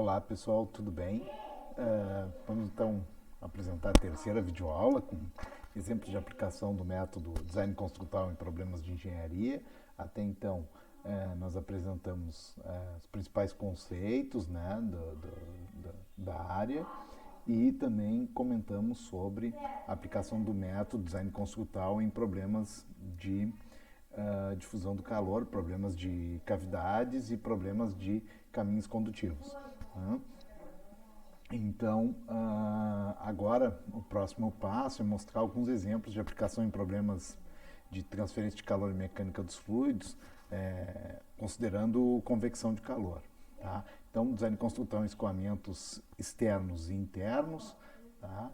Olá pessoal, tudo bem? Vamos então apresentar a terceira videoaula com exemplos de aplicação do método Design Construtal em problemas de engenharia. Até então nós apresentamos os principais conceitos, né, da área e também comentamos sobre a aplicação do método Design Construtal em problemas de difusão do calor, problemas de cavidades e problemas de caminhos condutivos. Né? Então, agora o próximo passo é mostrar alguns exemplos de aplicação em problemas de transferência de calor e mecânica dos fluidos, considerando convecção de calor. Tá? Então, design construção em escoamentos externos e internos. Tá?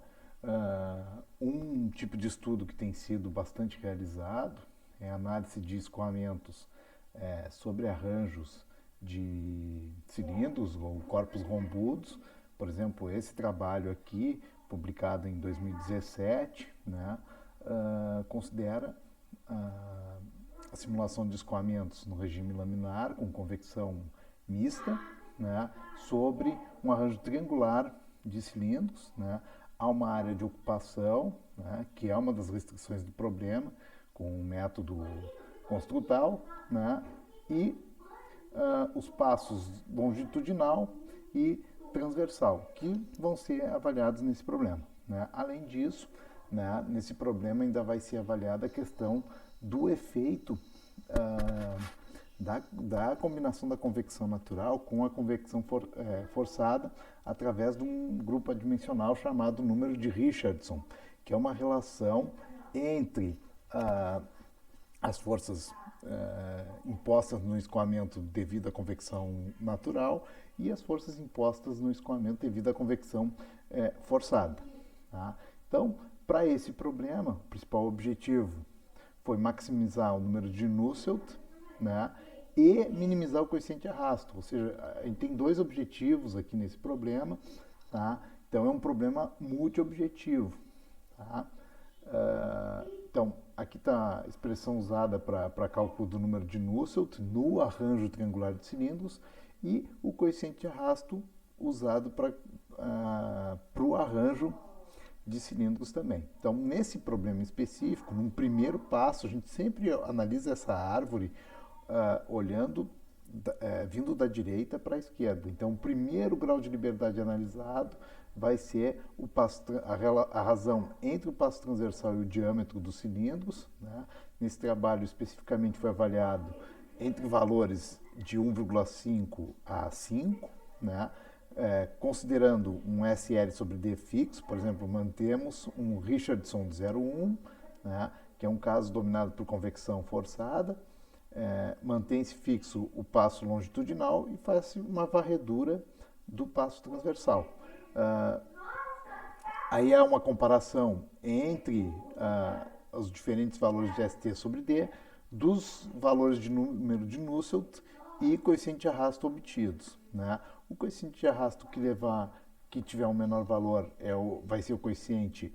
Um tipo de estudo que tem sido bastante realizado é a análise de escoamentos sobre arranjos de cilindros ou corpos rombudos. Por exemplo, esse trabalho aqui, publicado em 2017, né, considera a simulação de escoamentos no regime laminar com convecção mista, né, sobre um arranjo triangular de cilindros. Né, há uma área de ocupação, né, que é uma das restrições do problema, com o método construtal, né, e os passos longitudinal e transversal, que vão ser avaliados nesse problema. Né? Além disso, né, nesse problema ainda vai ser avaliada a questão do efeito da combinação da convecção natural com a convecção forçada através de um grupo adimensional chamado número de Richardson, que é uma relação entre as forças impostas no escoamento devido à convecção natural e as forças impostas no escoamento devido à convecção forçada. Tá? Então, para esse problema, o principal objetivo foi maximizar o número de Nusselt, né, e minimizar o coeficiente de arrasto. Ou seja, a gente tem dois objetivos aqui nesse problema. Tá? Então, é um problema multi-objetivo. Tá? Então, aqui está a expressão usada para cálculo do número de Nusselt no arranjo triangular de cilindros e o coeficiente de arrasto usado para o arranjo de cilindros também. Então, nesse problema específico, num primeiro passo, a gente sempre analisa essa árvore olhando, vindo da direita para a esquerda. Então, o primeiro grau de liberdade analisado vai ser a razão entre o passo transversal e o diâmetro dos cilindros. Né? Nesse trabalho, especificamente, foi avaliado entre valores de 1,5 a 5, né? Considerando um SL sobre D fixo. Por exemplo, mantemos um Richardson de 0,1, né? Que é um caso dominado por convecção forçada. Mantém-se fixo o passo longitudinal e faz-se uma varredura do passo transversal. Aí há uma comparação entre os diferentes valores de ST sobre D, dos valores de número de Nusselt e coeficiente de arrasto obtidos. Né? O coeficiente de arrasto que tiver um menor valor vai ser o coeficiente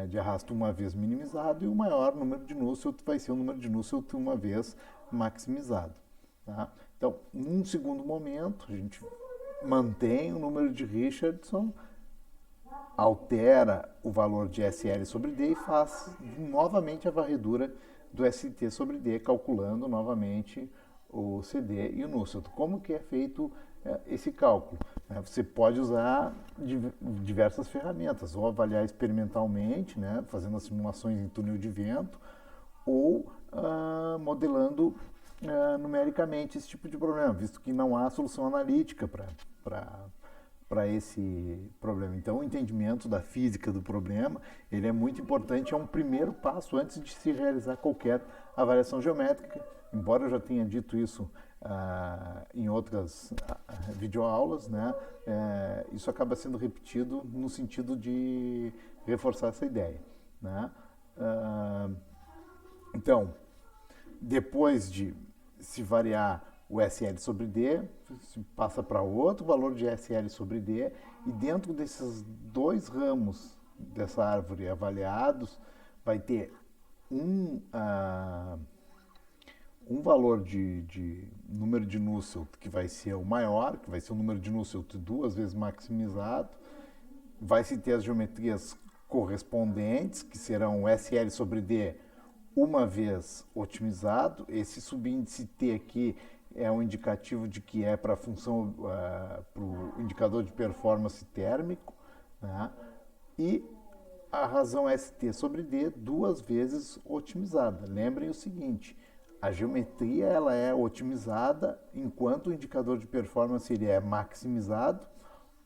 de arrasto uma vez minimizado, e o maior número de Nusselt vai ser o número de Nusselt uma vez maximizado. Tá? Então, num segundo momento, a gente mantém o número de Richardson, altera o valor de SL sobre D e faz novamente a varredura do ST sobre D, calculando novamente o CD e o Nusselt. Como que é feito esse cálculo? Você pode usar diversas ferramentas, ou avaliar experimentalmente, né, fazendo as simulações em túnel de vento, ou modelando numericamente esse tipo de problema, visto que não há solução analítica para esse problema. Então, o entendimento da física do problema, ele é muito importante, é um primeiro passo antes de se realizar qualquer avaliação geométrica. Embora eu já tenha dito isso em outras videoaulas, né, isso acaba sendo repetido no sentido de reforçar essa ideia. Né? Então, depois de se variar o SL sobre D, se passa para outro valor de SL sobre D, e dentro desses dois ramos dessa árvore avaliados, vai ter um valor de número de Nusselt que vai ser o maior, que vai ser o número de Nusselt 2 vezes maximizado, vai se ter as geometrias correspondentes, que serão o SL sobre D uma vez otimizado. Esse subíndice T aqui é um indicativo de que é para a função, para o indicador de performance térmico, né? E a razão ST sobre D 2 vezes otimizada. Lembrem o seguinte, a geometria ela é otimizada enquanto o indicador de performance ele é maximizado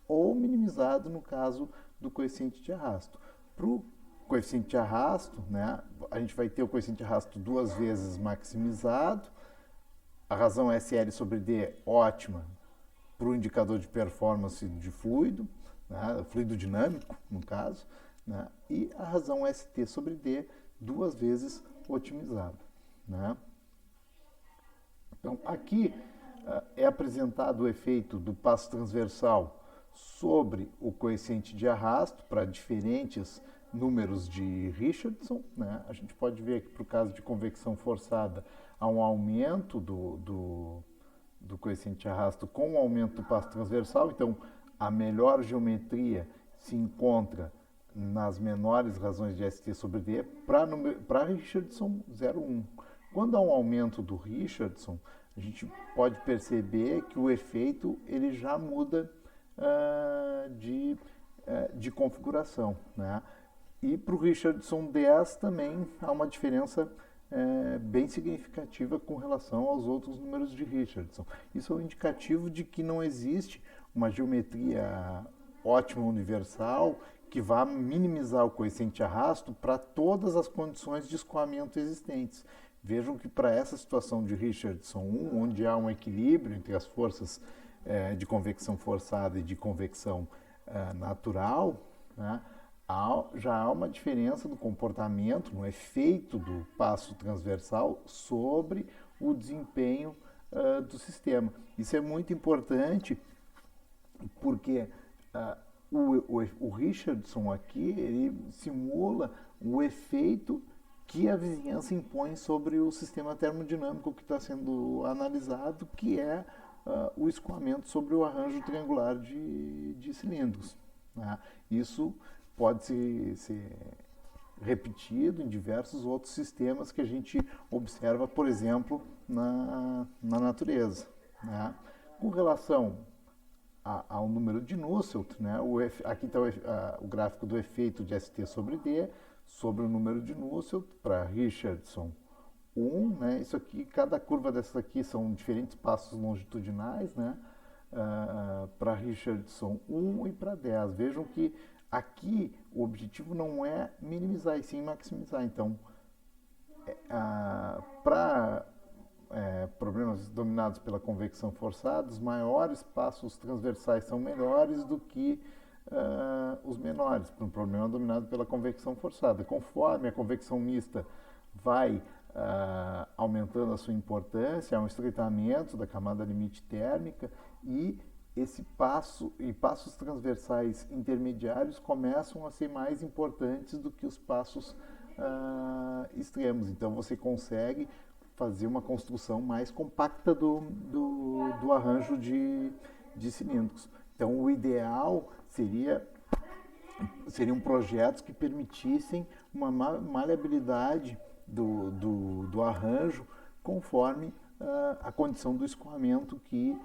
ou minimizado no caso do coeficiente de arrasto. Para o coeficiente de arrasto, né, a gente vai ter o coeficiente de arrasto 2 vezes maximizado, a razão SL sobre D ótima para o indicador de performance de fluido, né, fluido dinâmico, no caso, né, e a razão ST sobre D 2 vezes otimizada. Né. Então, aqui é apresentado o efeito do passo transversal sobre o coeficiente de arrasto para diferentes números de Richardson. Né? A gente pode ver que, para o caso de convecção forçada, há um aumento do coeficiente de arrasto com o aumento do passo transversal. Então, a melhor geometria se encontra nas menores razões de ST sobre D para Richardson 0,1. Quando há um aumento do Richardson, a gente pode perceber que o efeito ele já muda de configuração. Né? E para o Richardson 10 também há uma diferença bem significativa com relação aos outros números de Richardson. Isso é um indicativo de que não existe uma geometria ótima universal que vá minimizar o coeficiente de arrasto para todas as condições de escoamento existentes. Vejam que para essa situação de Richardson 1, onde há um equilíbrio entre as forças de convecção forçada e de convecção natural, né, já há uma diferença no comportamento, no efeito do passo transversal sobre o desempenho do sistema. Isso é muito importante porque o Richardson aqui ele simula o efeito que a vizinhança impõe sobre o sistema termodinâmico que está sendo analisado, que é o escoamento sobre o arranjo triangular de cilindros. Né? Isso pode ser repetido em diversos outros sistemas que a gente observa, por exemplo, na natureza. Né? Com relação ao número de Nusselt, né? Aqui está o gráfico do efeito de ST sobre D sobre o número de Nusselt para Richardson 1, né? Isso aqui, cada curva dessas aqui são diferentes passos longitudinais, né? Para Richardson 1 e para 10. Vejam que aqui o objetivo não é minimizar e sim maximizar. Então, para problemas dominados pela convecção forçada, os maiores passos transversais são melhores do que os menores, para um problema dominado pela convecção forçada. Conforme a convecção mista vai aumentando a sua importância, há um estreitamento da camada limite térmica e passos transversais intermediários começam a ser mais importantes do que os passos extremos. Então você consegue fazer uma construção mais compacta do arranjo de cilindros. Então o ideal seriam projetos que permitissem uma maleabilidade do arranjo conforme a condição do escoamento que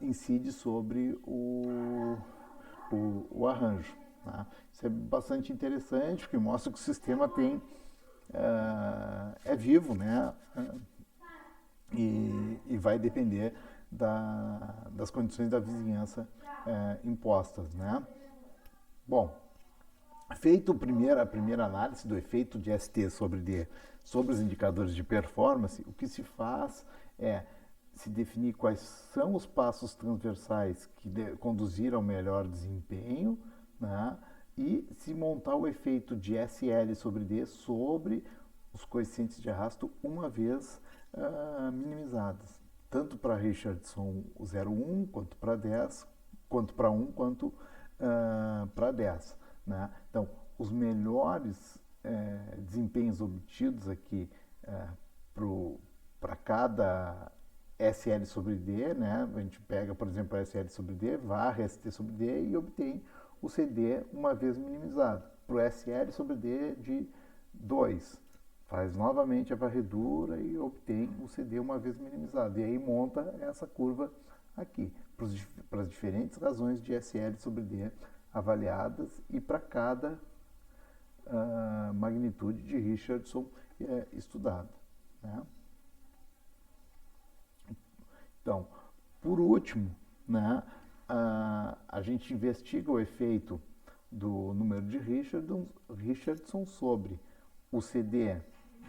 incide sobre o arranjo. Tá? Isso é bastante interessante, porque mostra que o sistema é vivo, né? E vai depender das condições da vizinhança impostas. Né? Bom, feito a primeira análise do efeito de ST sobre D sobre os indicadores de performance, o que se faz é se definir quais são os passos transversais que conduziram ao melhor desempenho, né? E se montar o efeito de SL sobre D sobre os coeficientes de arrasto uma vez minimizadas, tanto para Richardson 0,1 quanto para 10, quanto para 1 quanto para 10. Né? Então, os melhores desempenhos obtidos aqui para cada SL sobre D, né? A gente pega, por exemplo, a SL sobre D, varre ST sobre D e obtém o CD uma vez minimizado. Para o SL sobre D de 2, faz novamente a varredura e obtém o CD uma vez minimizado. E aí monta essa curva aqui, para as diferentes razões de SL sobre D avaliadas e para cada magnitude de Richardson estudada, né? Então, por último, né, a gente investiga o efeito do número de Richardson sobre o CD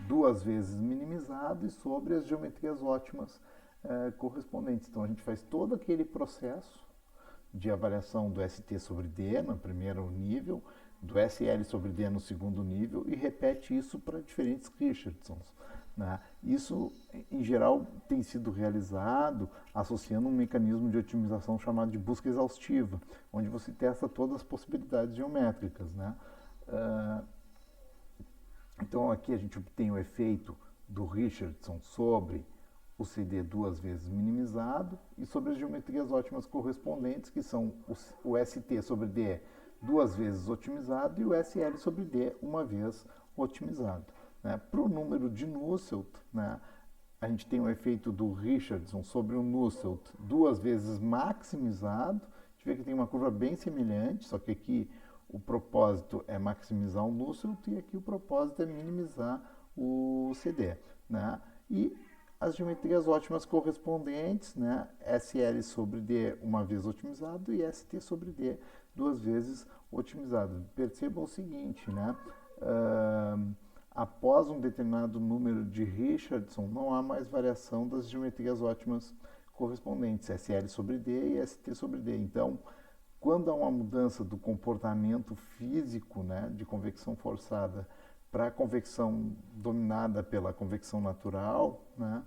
duas vezes minimizado e sobre as geometrias ótimas correspondentes. Então, a gente faz todo aquele processo de avaliação do ST sobre D no primeiro nível, do SL sobre D no segundo nível e repete isso para diferentes Richardsons, né? Isso, em geral, tem sido realizado associando um mecanismo de otimização chamado de busca exaustiva, onde você testa todas as possibilidades geométricas, né? Então, aqui a gente obtém o efeito do Richardson sobre o CD duas vezes minimizado e sobre as geometrias ótimas correspondentes, que são o ST sobre D duas vezes otimizado e o SL sobre D uma vez otimizado, né? Para o número de Nusselt, né, a gente tem o efeito do Richardson sobre o Nusselt duas vezes maximizado. A gente vê que tem uma curva bem semelhante, só que aqui o propósito é maximizar o Nusselt e aqui o propósito é minimizar o CD, né? E as geometrias ótimas correspondentes, né? SL sobre D uma vez otimizado e ST sobre D duas vezes otimizado. Percebam o seguinte, né? Após um determinado número de Richardson, não há mais variação das geometrias ótimas correspondentes, SL sobre D e ST sobre D. Então, quando há uma mudança do comportamento físico, né, de convecção forçada para a convecção dominada pela convecção natural, né,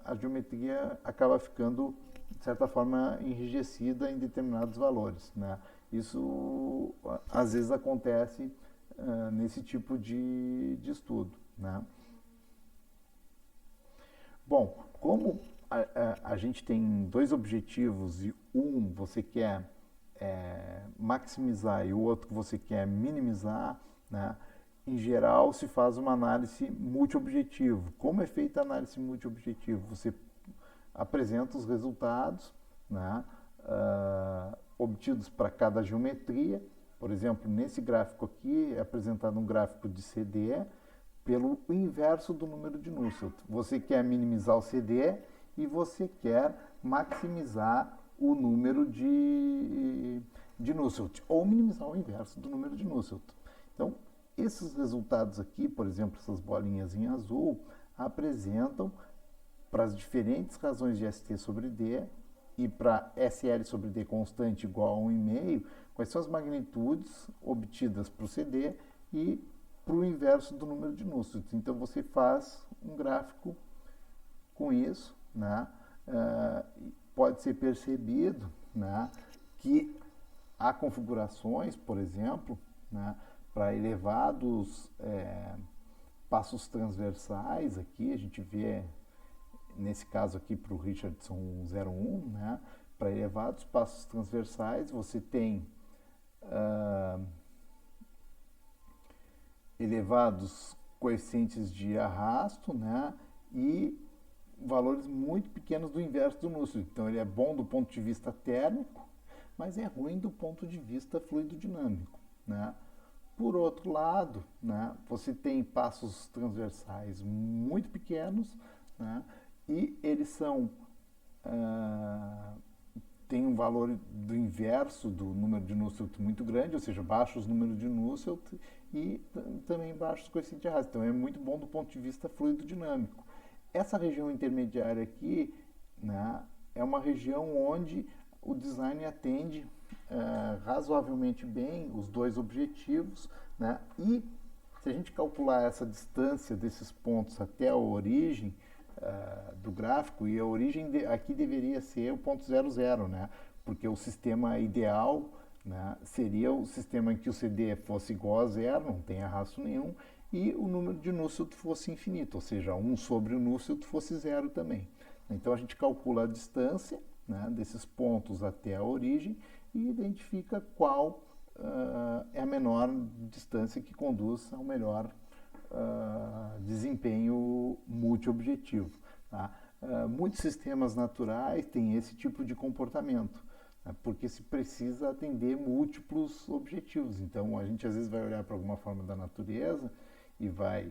a geometria acaba ficando, de certa forma, enrijecida em determinados valores, né? Isso, às vezes, acontece nesse tipo de estudo, né? Bom, como a gente tem dois objetivos e um você quer maximizar e o outro que você quer minimizar, né? Em geral, se faz uma análise multiobjetivo. Como é feita a análise multiobjetivo? Você apresenta os resultados, né, obtidos para cada geometria. Por exemplo, nesse gráfico aqui é apresentado um gráfico de CD pelo inverso do número de Nusselt. Você quer minimizar o CD e você quer maximizar o número de Nusselt, ou minimizar o inverso do número de Nusselt. Então, esses resultados aqui, por exemplo, essas bolinhas em azul, apresentam para as diferentes razões de ST sobre D e para SL sobre D constante igual a 1,5, quais são as magnitudes obtidas para o CD e para o inverso do número de Nusselt. Então, você faz um gráfico com isso, né? Pode ser percebido, né, que há configurações, por exemplo, né, para elevados passos transversais. Aqui a gente vê, nesse caso aqui para o Richardson 01, né, para elevados passos transversais você tem elevados coeficientes de arrasto, né, e valores muito pequenos do inverso do Nusselt. Então ele é bom do ponto de vista térmico, mas é ruim do ponto de vista fluidodinâmico, né? Por outro lado, né, você tem passos transversais muito pequenos, né, e eles são tem um valor do inverso do número de Nusselt muito grande, ou seja, baixos números de Nusselt e também baixos coeficientes de arrasto. Então é muito bom do ponto de vista fluidodinâmico. Essa região intermediária aqui, né, é uma região onde o design atende razoavelmente bem os dois objetivos, né? E se a gente calcular essa distância desses pontos até a origem do gráfico, e a origem aqui deveria ser o ponto 00, né? Porque o sistema ideal, né, seria o sistema em que o CD fosse igual a zero, não tem arrasto nenhum, e o número de Nusselt fosse infinito, ou seja, 1 sobre o Nusselt fosse zero também. Então a gente calcula a distância, né, desses pontos até a origem e identifica qual é a menor distância que conduz ao melhor desempenho multiobjetivo. Tá? Muitos sistemas naturais têm esse tipo de comportamento, né, porque se precisa atender múltiplos objetivos. Então, a gente às vezes vai olhar para alguma forma da natureza e vai,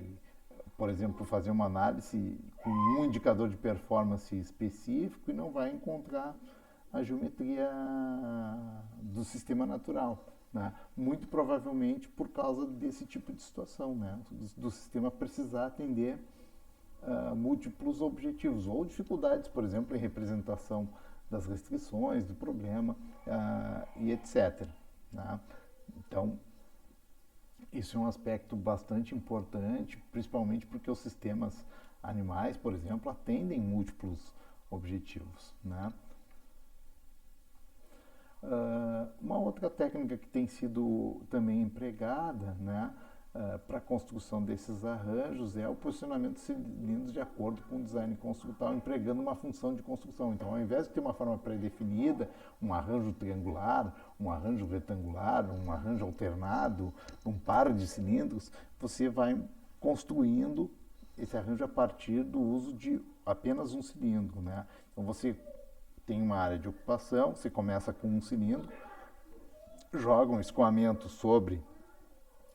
por exemplo, fazer uma análise com um indicador de performance específico e não vai encontrar a geometria do sistema natural. Né? Muito provavelmente por causa desse tipo de situação, né? do sistema precisar atender múltiplos objetivos ou dificuldades, por exemplo, em representação das restrições, do problema e etc. Né? Então, isso é um aspecto bastante importante, principalmente porque os sistemas animais, por exemplo, atendem múltiplos objetivos. Né? Uma outra técnica que tem sido também empregada, né, para a construção desses arranjos é o posicionamento de cilindros de acordo com o design construtal, empregando uma função de construção. Então, ao invés de ter uma forma pré-definida, um arranjo triangular, um arranjo retangular, um arranjo alternado, um par de cilindros, você vai construindo esse arranjo a partir do uso de apenas um cilindro. Né? Então, você tem uma área de ocupação, você começa com um cilindro, joga um escoamento sobre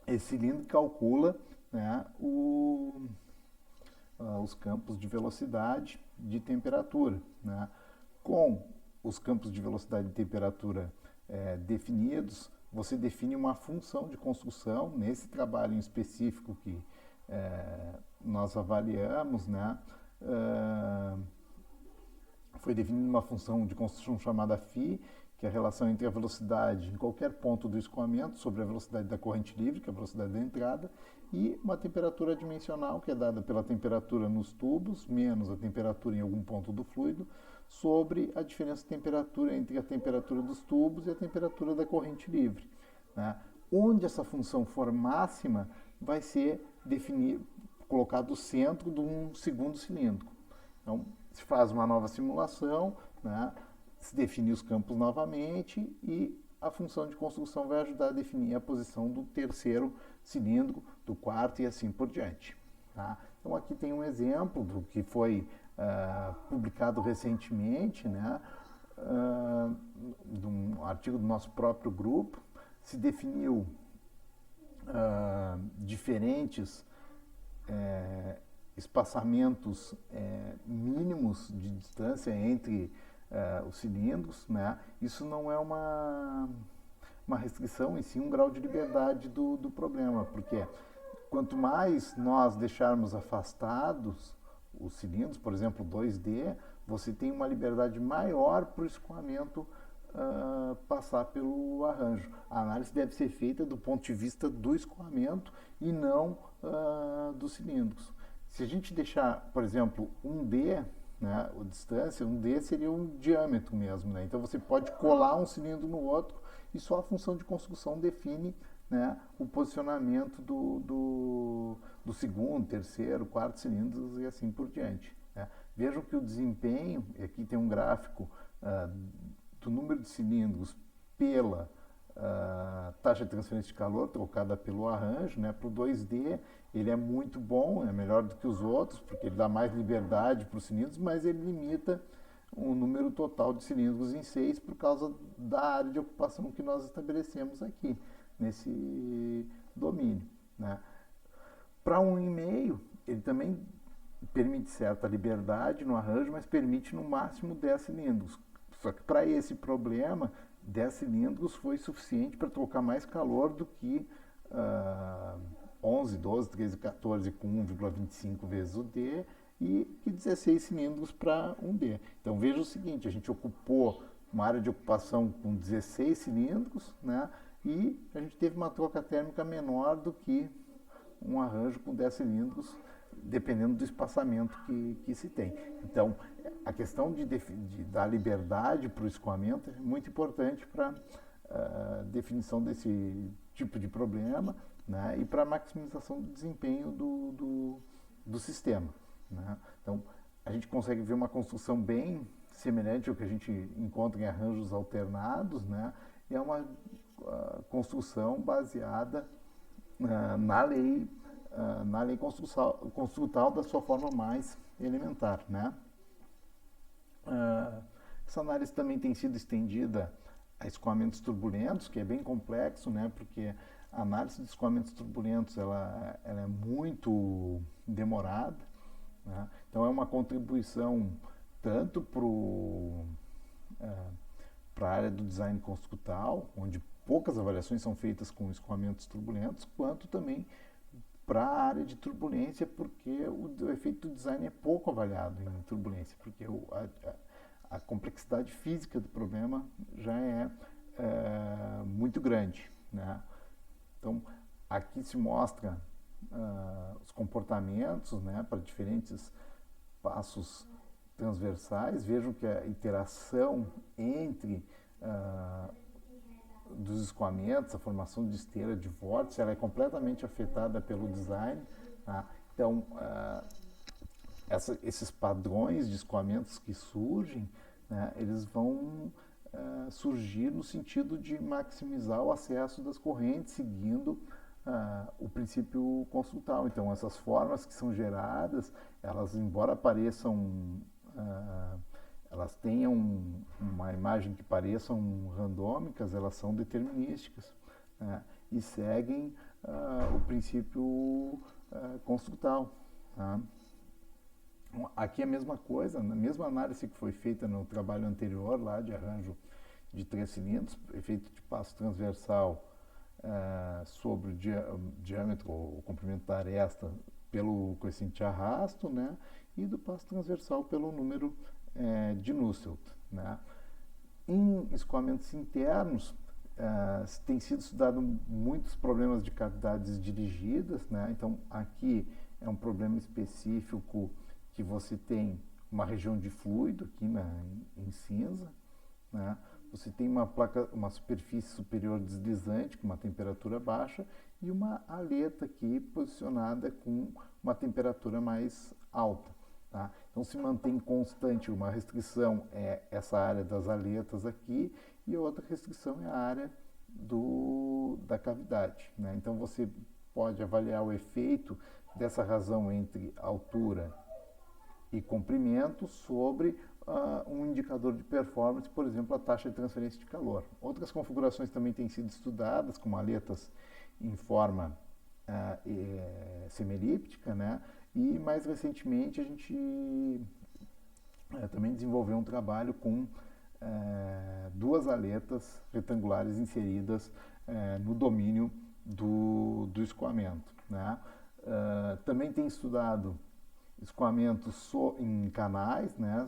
esse cilindro e calcula, né, os campos de velocidade e de temperatura. Né? Com os campos de velocidade e temperatura definidos, você define uma função de construção nesse trabalho em específico que nós avaliamos, né? Foi definida uma função de construção chamada φ, que é a relação entre a velocidade em qualquer ponto do escoamento sobre a velocidade da corrente livre, que é a velocidade da entrada, e uma temperatura dimensional, que é dada pela temperatura nos tubos, menos a temperatura em algum ponto do fluido, sobre a diferença de temperatura entre a temperatura dos tubos e a temperatura da corrente livre. Né? Onde essa função for máxima, vai ser colocado o centro de um segundo cilindro. Então, se faz uma nova simulação, né, se define os campos novamente e a função de construção vai ajudar a definir a posição do terceiro cilindro, do quarto e assim por diante. Tá? Então aqui tem um exemplo do que foi publicado recentemente, né, de um artigo do nosso próprio grupo. Se definiu diferentes espaçamentos mínimos de distância entre os cilindros, né? Isso não é uma restrição, e sim um grau de liberdade do problema, porque quanto mais nós deixarmos afastados os cilindros, por exemplo, 2D, você tem uma liberdade maior para o escoamento passar pelo arranjo. A análise deve ser feita do ponto de vista do escoamento e não dos cilindros. Se a gente deixar, por exemplo, 1D, né, a distância, 1D seria um diâmetro mesmo. Né? Então você pode colar um cilindro no outro e só a função de construção define, né, o posicionamento do segundo, terceiro, quarto cilindros e assim por diante. Né? Vejam que o desempenho, aqui tem um gráfico do número de cilindros pela taxa de transferência de calor trocada pelo arranjo, né, para o 2D, ele é muito bom, é melhor do que os outros, porque ele dá mais liberdade para os cilindros, mas ele limita o número total de cilindros em 6 por causa da área de ocupação que nós estabelecemos aqui, nesse domínio. Né. Para 1,5, ele também permite certa liberdade no arranjo, mas permite no máximo 10 cilindros. Só que para esse problema, 10 cilindros foi suficiente para trocar mais calor do que 11, 12, 13, 14 com 1,25 vezes o D e 16 cilindros para 1D. Então veja o seguinte, a gente ocupou uma área de ocupação com 16 cilindros, né, e a gente teve uma troca térmica menor do que um arranjo com 10 cilindros, dependendo do espaçamento que se tem. Então, a questão de dar liberdade para o escoamento é muito importante para a definição desse tipo de problema, né, e para maximização do desempenho do sistema. Né? Então, a gente consegue ver uma construção bem semelhante ao que a gente encontra em arranjos alternados, né? E é uma construção baseada na lei construtal da sua forma mais elementar, né? Essa análise também tem sido estendida a escoamentos turbulentos, que é bem complexo, né? Porque a análise de escoamentos turbulentos ela é muito demorada, né? Então é uma contribuição tanto para a área do design construtal, onde poucas avaliações são feitas com escoamentos turbulentos, quanto também para a área de turbulência, porque o efeito do design é pouco avaliado em turbulência, porque a complexidade física do problema já é muito grande, né? Então, aqui se mostra os comportamentos, né, para diferentes passos transversais. Vejam que a interação entre dos escoamentos, a formação de esteira de vórtice, ela é completamente afetada pelo design. Tá? Então, esses padrões de escoamentos que surgem, né, eles vão surgir no sentido de maximizar o acesso das correntes, seguindo o princípio construtal. Então, essas formas que são geradas, elas, embora pareçam, elas tenham uma imagem que pareçam randômicas, elas são determinísticas, né, e seguem o princípio construtal. Tá? Aqui é a mesma coisa, a mesma análise que foi feita no trabalho anterior, lá de arranjo de 3 cilindros, efeito de passo transversal sobre o diâmetro ou o comprimento da aresta pelo coeficiente de arrasto, né, e do passo transversal pelo número de Nusselt. Né. Em escoamentos internos, tem sido estudado muitos problemas de cavidades dirigidas, né, então aqui é um problema específico que você tem uma região de fluido aqui em cinza, né? Você tem uma superfície superior deslizante com uma temperatura baixa e uma aleta aqui posicionada com uma temperatura mais alta. Tá? Então se mantém constante uma restrição essa área das aletas aqui e outra restrição é a área da cavidade. Né? Então você pode avaliar o efeito dessa razão entre altura e comprimento sobre um indicador de performance, por exemplo, a taxa de transferência de calor. Outras configurações também têm sido estudadas, como aletas em forma semelíptica, né? E mais recentemente a gente também desenvolveu um trabalho com 2 aletas retangulares inseridas no domínio do escoamento. Né? Também tem estudado escoamentos em canais, né,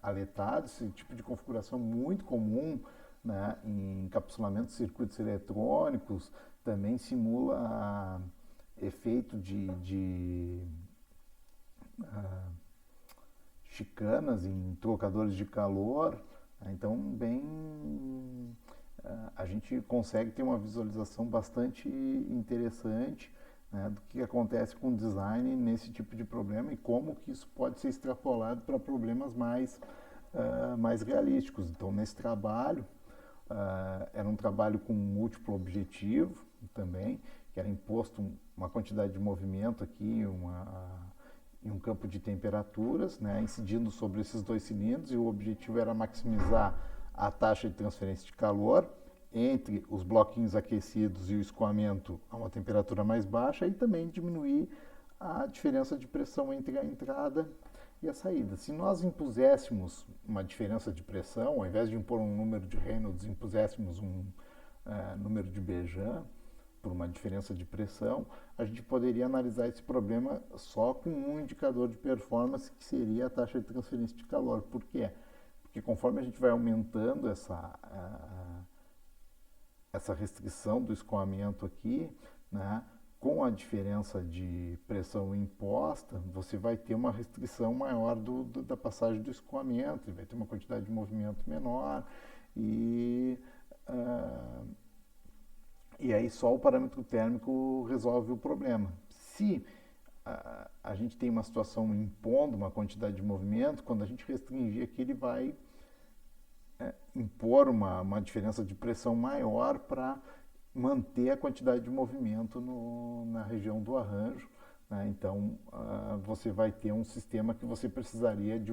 aletados, esse tipo de configuração muito comum, né, em encapsulamento de circuitos eletrônicos, também simula efeito de chicanas em trocadores de calor. Então, a gente consegue ter uma visualização bastante interessante, né, do que acontece com o design nesse tipo de problema e como que isso pode ser extrapolado para problemas mais realísticos. Então, nesse trabalho, era um trabalho com múltiplo objetivo também, que era imposto uma quantidade de movimento aqui em um campo de temperaturas, né, incidindo sobre esses 2 cilindros, e o objetivo era maximizar a taxa de transferência de calor entre os bloquinhos aquecidos e o escoamento a uma temperatura mais baixa e também diminuir a diferença de pressão entre a entrada e a saída. Se nós impuséssemos uma diferença de pressão, ao invés de impor um número de Reynolds, impuséssemos um número de Bejan por uma diferença de pressão, a gente poderia analisar esse problema só com um indicador de performance, que seria a taxa de transferência de calor. Por quê? Porque conforme a gente vai aumentando essa restrição do escoamento aqui, né, com a diferença de pressão imposta, você vai ter uma restrição maior da passagem do escoamento, vai ter uma quantidade de movimento menor e aí só o parâmetro térmico resolve o problema. Se a gente tem uma situação impondo uma quantidade de movimento, quando a gente restringir aqui, ele vai impor uma diferença de pressão maior para manter a quantidade de movimento na região do arranjo. Né? Então, você vai ter um sistema que você precisaria de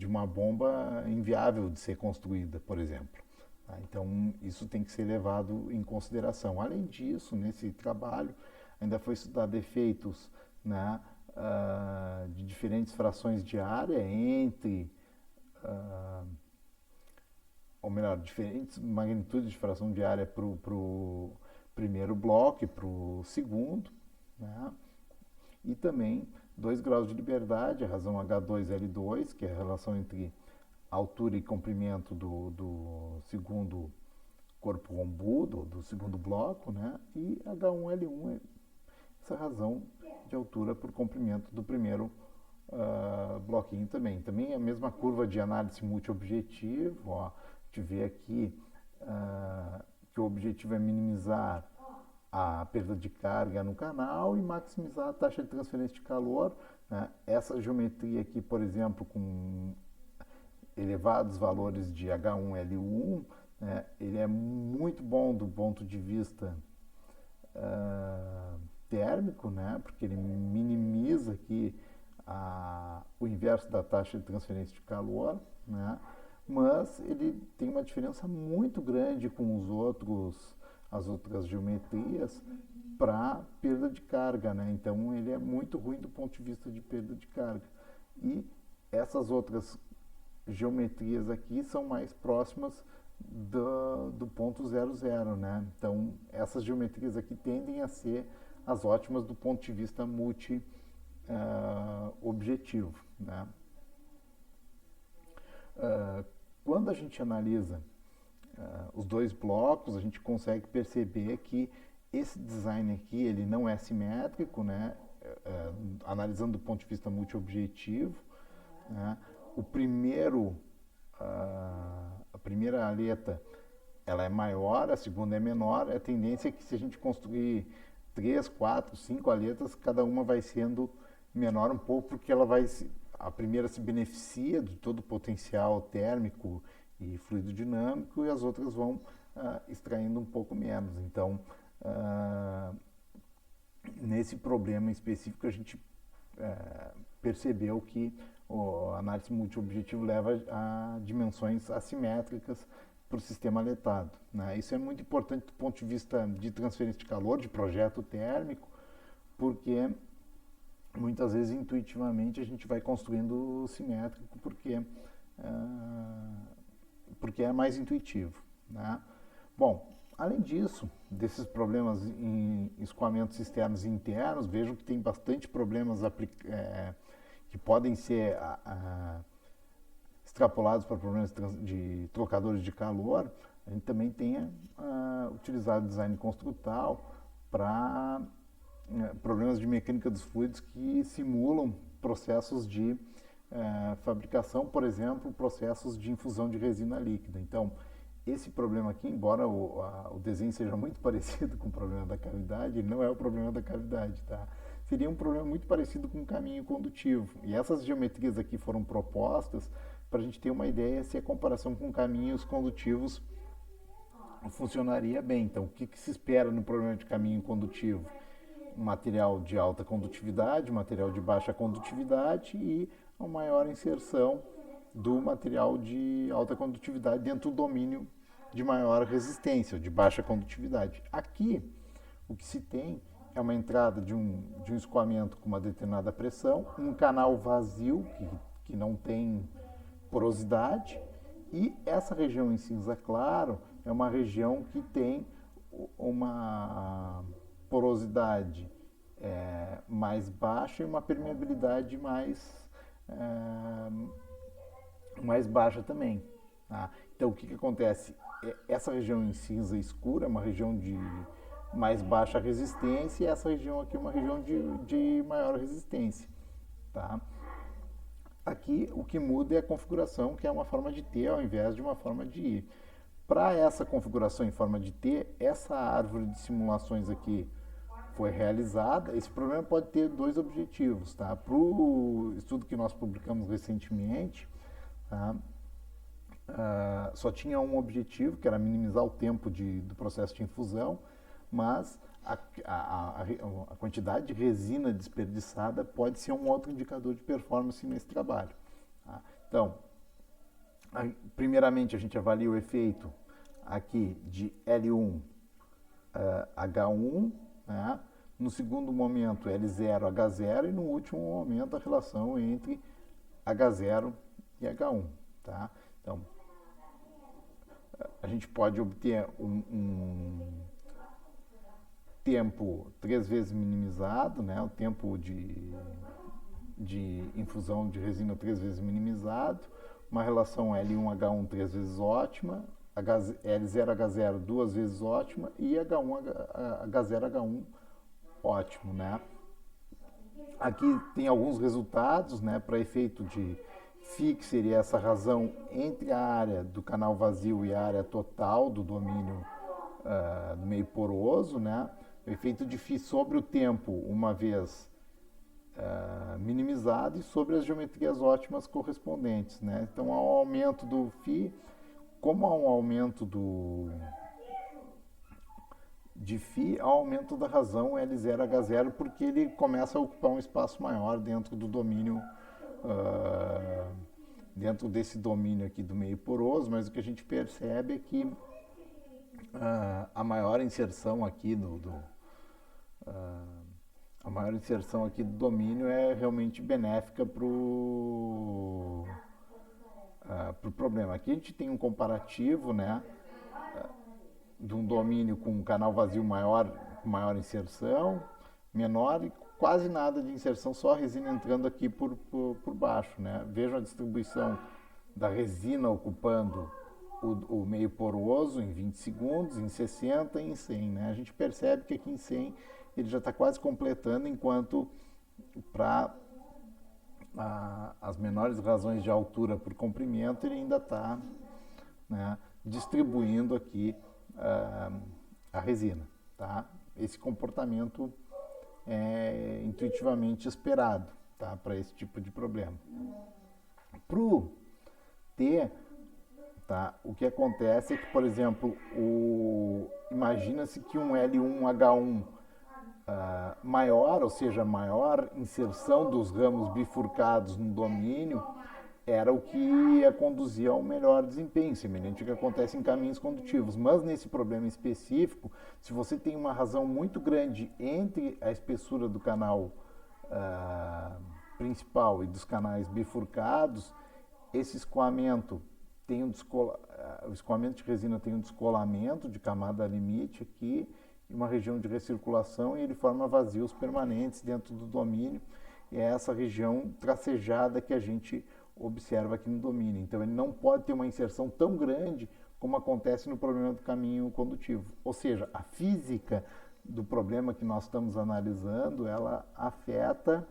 uma bomba inviável de ser construída, por exemplo. Tá? Então, isso tem que ser levado em consideração. Além disso, nesse trabalho, ainda foi estudado efeitos, né, de diferentes frações de área entre, ou melhor, diferentes magnitudes de fração de área para o primeiro bloco e para o segundo, né? E também 2 graus de liberdade, a razão H2L2, que é a relação entre altura e comprimento do segundo corpo rombudo, do segundo bloco, né? E H1L1, essa razão de altura por comprimento do primeiro bloquinho também. Também a mesma curva de análise multiobjetivo, ó, a gente vê aqui que o objetivo é minimizar a perda de carga no canal e maximizar a taxa de transferência de calor. Né? Essa geometria aqui, por exemplo, com elevados valores de H1L1, né? Ele é muito bom do ponto de vista térmico, né? Porque ele minimiza aqui o inverso da taxa de transferência de calor, né? Mas ele tem uma diferença muito grande com as outras geometrias para perda de carga, né? Então ele é muito ruim do ponto de vista de perda de carga. E essas outras geometrias aqui são mais próximas do ponto 00, né? Então essas geometrias aqui tendem a ser as ótimas do ponto de vista multi-objetivo, né? Quando a gente analisa os 2 blocos, a gente consegue perceber que esse design aqui ele não é simétrico, né? Analisando do ponto de vista multiobjetivo, né? A primeira aleta ela é maior, a segunda é menor. A tendência é que se a gente construir 3, 4, 5 aletas, cada uma vai sendo menor um pouco, porque a primeira se beneficia de todo o potencial térmico e fluido dinâmico e as outras vão extraindo um pouco menos. Então, nesse problema específico, a gente percebeu que a análise multiobjetivo leva a dimensões assimétricas para o sistema aletado, né? Isso é muito importante do ponto de vista de transferência de calor, de projeto térmico, porque muitas vezes intuitivamente a gente vai construindo simétrico porque é mais intuitivo, né? Bom, além disso, desses problemas em escoamentos externos e internos, vejam que tem bastante problemas que podem ser extrapolados para problemas de trocadores de calor. A gente também tem utilizado design construtal para problemas de mecânica dos fluidos que simulam processos de fabricação, por exemplo, processos de infusão de resina líquida. Então, esse problema aqui, embora o desenho seja muito parecido com o problema da cavidade, ele não é o problema da cavidade, tá? Seria um problema muito parecido com o caminho condutivo. E essas geometrias aqui foram propostas para a gente ter uma ideia se a comparação com caminhos condutivos funcionaria bem. Então, o que se espera no problema de caminho condutivo? Um material de alta condutividade, material de baixa condutividade e uma maior inserção do material de alta condutividade dentro do domínio de maior resistência, de baixa condutividade. Aqui, o que se tem é uma entrada de um escoamento com uma determinada pressão, um canal vazio, que não tem porosidade, e essa região em cinza claro é uma região que tem uma porosidade mais baixa e uma permeabilidade mais baixa também. Tá? Então, o que acontece? Essa região em cinza escura é uma região de mais baixa resistência e essa região aqui é uma região de maior resistência. Tá? Aqui, o que muda é a configuração, que é uma forma de T ao invés de uma forma de I. Para essa configuração em forma de T, essa árvore de simulações aqui foi realizada. Esse problema pode ter dois objetivos, tá? Para o estudo que nós publicamos recentemente, tá? Só tinha um objetivo, que era minimizar o tempo do processo de infusão, mas a quantidade de resina desperdiçada pode ser um outro indicador de performance nesse trabalho. Tá? Então, primeiramente a gente avalia o efeito aqui de L1 H1, né? No segundo momento L0 H0 e no último momento a relação entre H0 e H1. Tá? Então, a gente pode obter um tempo 3 vezes minimizado, né? O tempo de infusão de resina 3 vezes minimizado, uma relação L1H1 3 vezes ótima, L0H0 2 vezes ótima e H0H1 ótimo, né? Aqui tem alguns resultados, né, para efeito de φ, que seria essa razão entre a área do canal vazio e a área total do domínio do meio poroso, né? O efeito de φ sobre o tempo, uma vez minimizado, e sobre as geometrias ótimas correspondentes, né? Então, ao aumento do φ, como há um aumento de φ, há um aumento da razão L0H0, porque ele começa a ocupar um espaço maior dentro do domínio, dentro desse domínio aqui do meio poroso, mas o que a gente percebe é que a maior inserção aqui a maior inserção aqui do domínio é realmente benéfica para o problema. Aqui a gente tem um comparativo, né, de um domínio com um canal vazio maior, maior inserção, menor e quase nada de inserção, só a resina entrando aqui por baixo, né? Vejam a distribuição da resina ocupando o meio poroso em 20 segundos, em 60 e em 100, né? A gente percebe que aqui em 100 ele já está quase completando, enquanto para as menores razões de altura por comprimento ele ainda está, né, distribuindo aqui a resina. Tá? Esse comportamento é intuitivamente esperado, tá, para esse tipo de problema. Para o T, tá, o que acontece é que, por exemplo, imagina-se que um L1H1 maior, ou seja, maior inserção dos ramos bifurcados no domínio, era o que ia conduzir ao melhor desempenho, semelhante ao que acontece em caminhos condutivos. Mas nesse problema específico, se você tem uma razão muito grande entre a espessura do canal principal e dos canais bifurcados, esse escoamento tem o escoamento de resina tem um descolamento de camada limite aqui, uma região de recirculação, e ele forma vazios permanentes dentro do domínio, e é essa região tracejada que a gente observa aqui no domínio. Então ele não pode ter uma inserção tão grande como acontece no problema do caminho condutivo. Ou seja, a física do problema que nós estamos analisando, ela afeta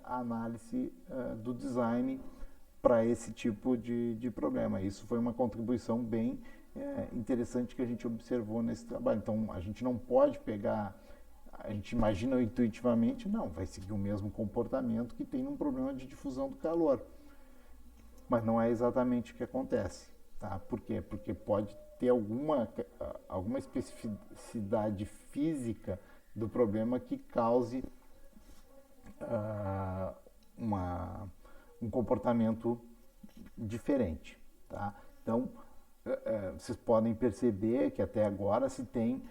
a análise do design para esse tipo de problema. Isso foi uma contribuição bem interessante que a gente observou nesse trabalho. Então, a gente não pode pegar, a gente imagina intuitivamente, não, vai seguir o mesmo comportamento que tem num problema de difusão do calor. Mas não é exatamente o que acontece. Tá? Por quê? Porque pode ter alguma especificidade física do problema que cause um comportamento diferente. Tá? Então, vocês podem perceber que até agora se tem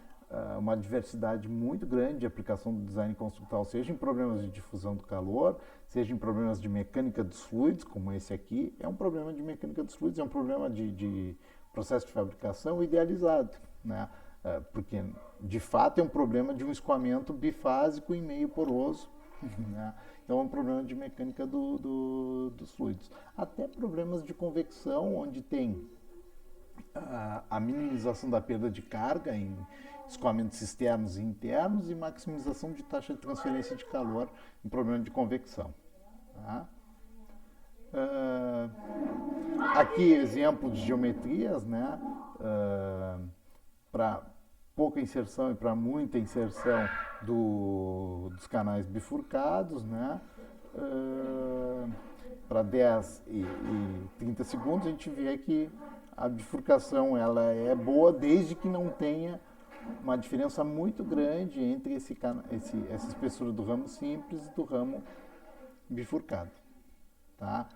uma diversidade muito grande de aplicação do design construtural, seja em problemas de difusão do calor, seja em problemas de mecânica dos fluidos, como esse aqui. É um problema de mecânica dos fluidos, é um problema de processo de fabricação idealizado, né? Porque, de fato, é um problema de um escoamento bifásico em meio poroso, né? Então, é um problema de mecânica dos fluidos. Até problemas de convecção, onde tem a minimização da perda de carga em escoamentos externos e internos e maximização de taxa de transferência de calor em problema de convecção. Tá? Aqui exemplo de geometrias, né? Para pouca inserção e para muita inserção dos canais bifurcados, né? Para 10 e 30 segundos, a gente vê que a bifurcação ela é boa desde que não tenha uma diferença muito grande entre essa espessura do ramo simples e do ramo bifurcado. Tá?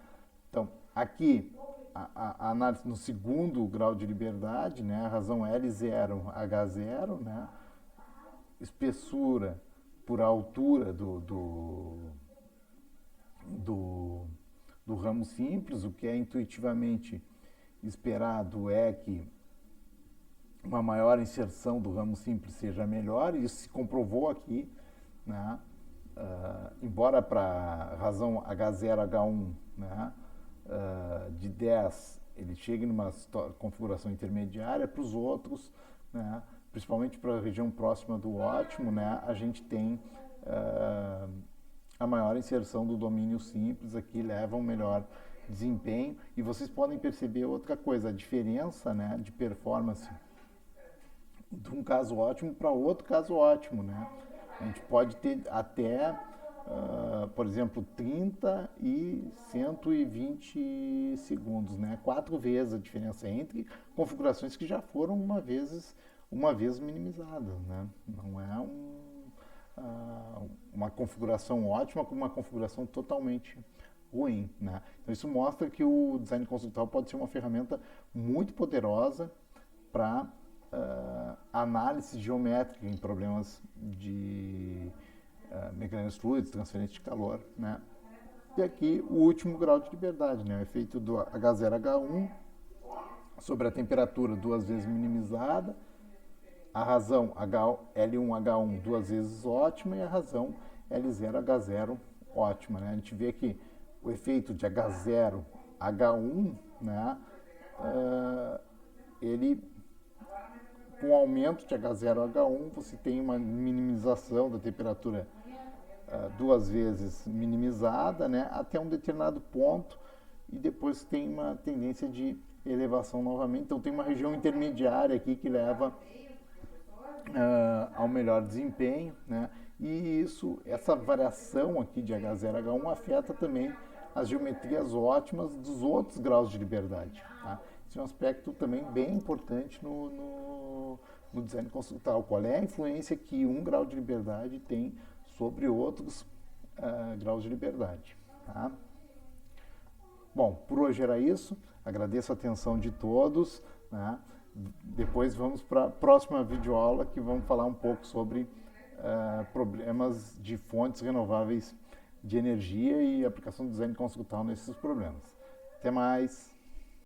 Então, aqui, a análise no segundo grau de liberdade, né? A razão L0, H0, né? Espessura por altura do ramo simples, o que é intuitivamente esperado é que uma maior inserção do ramo simples seja melhor, e isso se comprovou aqui, né? Embora para a razão H0, H1, né? De 10 ele chegue numa configuração intermediária, para os outros, né? Principalmente para a região próxima do ótimo, né? A gente tem a maior inserção do domínio simples, aqui leva um melhor desempenho, e vocês podem perceber outra coisa, a diferença, né, de performance de um caso ótimo para outro caso ótimo, né? A gente pode ter até, por exemplo, 30 e 120 segundos, né? 4 vezes a diferença entre configurações que já foram uma vez minimizadas, né? Não é uma configuração ótima com uma configuração totalmente ruim, né? Então isso mostra que o design construtural pode ser uma ferramenta muito poderosa para análise geométrica em problemas de mecânicos fluidos, transferência de calor, né? E aqui o último grau de liberdade, né? O efeito do H0, H1 sobre a temperatura duas vezes minimizada, a razão L1, H1 duas vezes ótima e a razão L0, H0 ótima, né? A gente vê que o efeito de H0, H1, né? Ele, com o aumento de H0, H1, você tem uma minimização da temperatura duas vezes minimizada, né? Até um determinado ponto, e depois tem uma tendência de elevação novamente. Então tem uma região intermediária aqui que leva ao melhor desempenho, né? E essa variação aqui de H0, H1 afeta também as geometrias ótimas dos outros graus de liberdade. Tá? Esse é um aspecto também bem importante no design construtural. Qual é a influência que um grau de liberdade tem sobre outros graus de liberdade. Tá? Bom, por hoje era isso. Agradeço a atenção de todos. Né? Depois vamos para a próxima videoaula, que vamos falar um pouco sobre problemas de fontes renováveis de energia e aplicação do design construtural nesses problemas. Até mais!